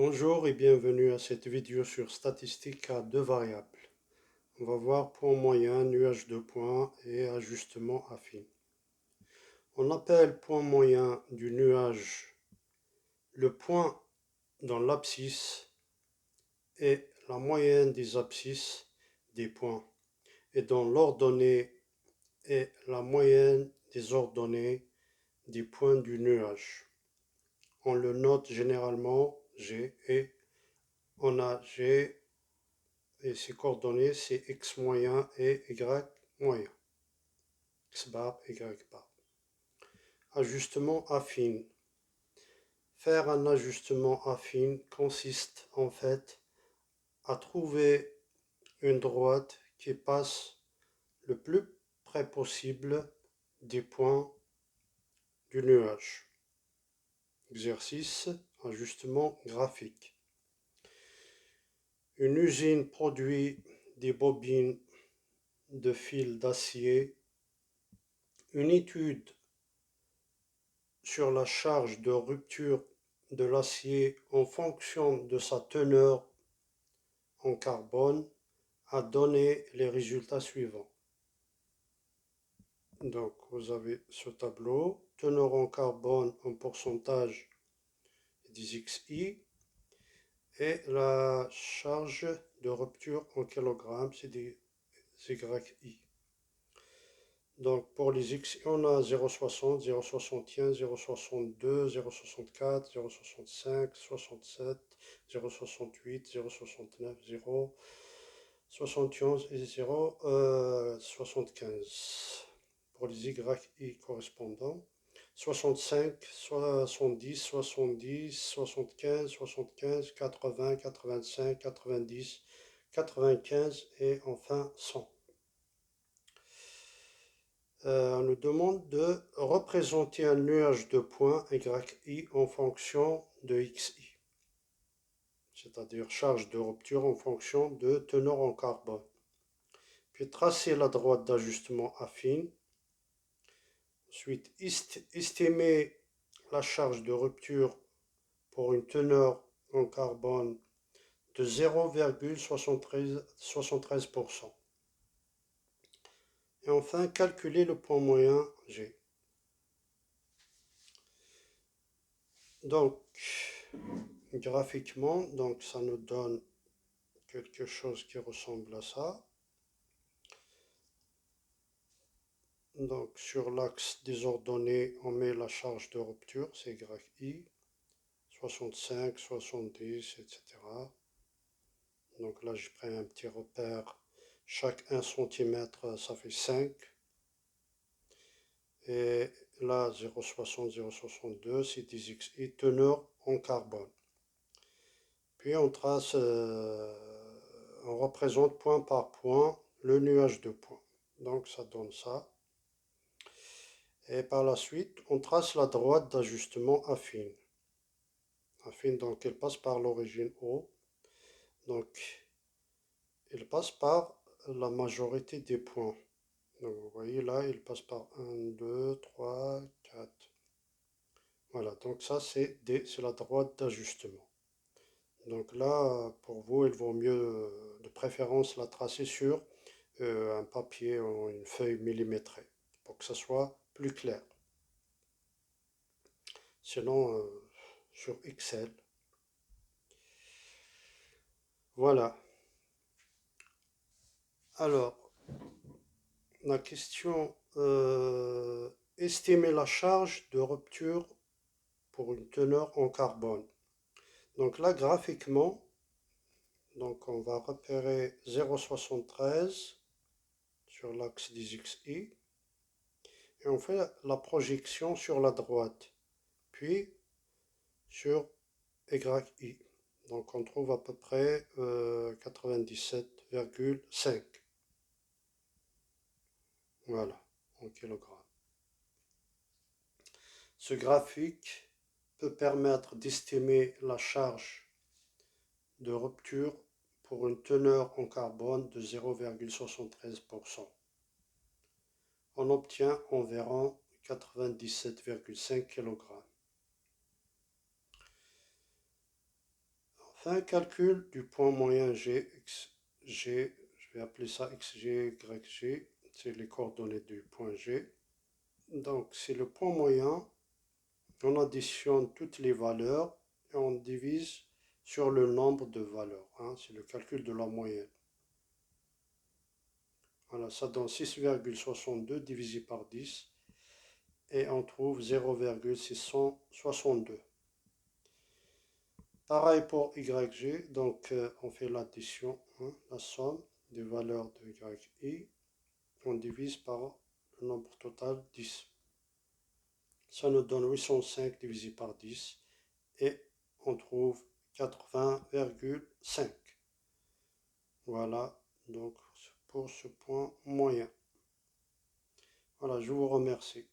Bonjour et bienvenue à cette vidéo sur statistiques à deux variables. On va voir point moyen, nuage de points et ajustement affine. On appelle point moyen du nuage le point dans l'abscisse et la moyenne des abscisses des points, et dans l'ordonnée est la moyenne des ordonnées des points du nuage. On le note généralement G et on a G et ses coordonnées, c'est x moyen et y moyen. X bar, y bar. Ajustement affine. Faire un ajustement affine consiste en fait à trouver une droite qui passe le plus près possible des points du nuage. Exercice, ajustement graphique. Une usine produit des bobines de fil d'acier. Une étude sur la charge de rupture de l'acier en fonction de sa teneur en carbone a donné les résultats suivants. Donc vous avez ce tableau, teneur en carbone en pourcentage des XI et la charge de rupture en kilogrammes, c'est des YI. Donc pour les X, on a 0,60, 0,61, 0,62, 0,64, 0,65, 67, 0,68, 0,69, 0,71 et 0,75. Pour les YI correspondants, 65, 70, 70, 75, 75, 80, 85, 90, 95 et enfin 100. On nous demande de représenter un nuage de points YI en fonction de XI, c'est-à-dire charge de rupture en fonction de teneur en carbone. Puis tracer la droite d'ajustement affine. Ensuite, estimer la charge de rupture pour une teneur en carbone de 0,73%. Et enfin, calculer le point moyen G. Donc, graphiquement, donc ça nous donne quelque chose qui ressemble à ça. Donc, sur l'axe des ordonnées, on met la charge de rupture, c'est YI, 65, 70, etc. Donc là, je prends un petit repère. Chaque 1 cm, ça fait 5. Et là, 0,60, 0,62, c'est des XI, teneur en carbone. Puis on trace, on représente point par point le nuage de points. Donc ça donne ça. Et par la suite, on trace la droite d'ajustement affine. Affine, donc elle passe par l'origine O. Donc elle passe par la majorité des points. Donc vous voyez là, il passe par 1, 2, 3, 4. Voilà, donc ça c'est la droite d'ajustement. Donc là, pour vous, il vaut mieux de préférence la tracer sur un papier ou une feuille millimétrée pour que ça soit plus clair. Sinon, sur Excel. Voilà. Alors, la question, estimer la charge de rupture pour une teneur en carbone. Donc là, graphiquement, donc on va repérer 0,73 sur l'axe des XI et on fait la projection sur la droite, puis sur YI. Donc on trouve à peu près 97,5. Voilà, en kilogrammes. Ce graphique peut permettre d'estimer la charge de rupture pour une teneur en carbone de 0,73%. On obtient environ 97,5 kg. Fin calcul du point moyen G, je vais appeler ça XG, YG, c'est les coordonnées du point G. Donc c'est le point moyen, on additionne toutes les valeurs et on divise sur le nombre de valeurs, hein, c'est le calcul de la moyenne. Voilà, ça donne 6,62 divisé par 10 et on trouve 0,662. Pareil pour YG, donc on fait l'addition, hein, la somme des valeurs de YI, on divise par le nombre total 10. Ça nous donne 805 divisé par 10 et on trouve 80,5. Voilà, donc pour ce point moyen. Voilà, je vous remercie.